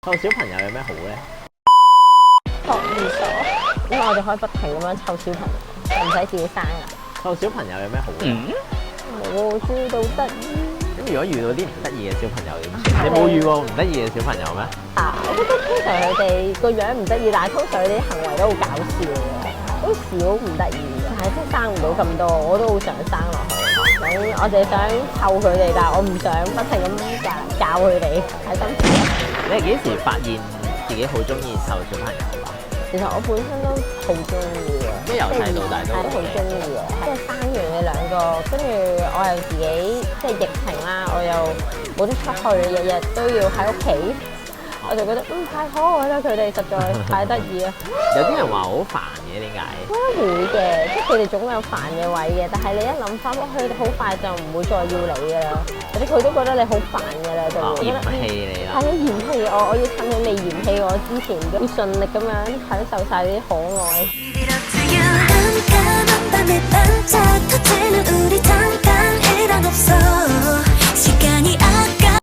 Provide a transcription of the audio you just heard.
湊小朋友有咩好咧？托兒所，咁我哋可以不停咁樣湊小朋友，唔使自己生啊。湊小朋友有咩好咧？我知道得意咁如果遇到啲唔得意嘅小朋友點算？你冇遇過唔得意嘅小朋友咩？啊！我覺得通常佢哋個樣唔得意，但係通常佢哋啲行為都好搞笑嘅，好少唔得意嘅。但係真係生唔到咁多，我都好想生落去。咁我哋想湊佢哋，但係我唔想不停咁教佢哋，太辛苦。你係幾時發現自己好中意湊小朋友㗎？其實我本身都好中意嘅，即係由細到大都好中意嘅。即係生完你兩個，跟住我又自己即係疫情啦，我又冇得出去，日日都要喺屋企，我就覺得太可愛啦！佢哋實在太得意啦。有啲人話好煩嘅，點解？我覺得會嘅，即係佢哋總有煩嘅位嘅，但係你一諗翻，佢哋好快就唔會再要你㗎啦，或者佢都覺得你好煩㗎啦，就會覺得嫌棄你啦。係啊，嫌棄我要趁佢未嫌棄我之前，要盡力咁樣享受晒啲可愛。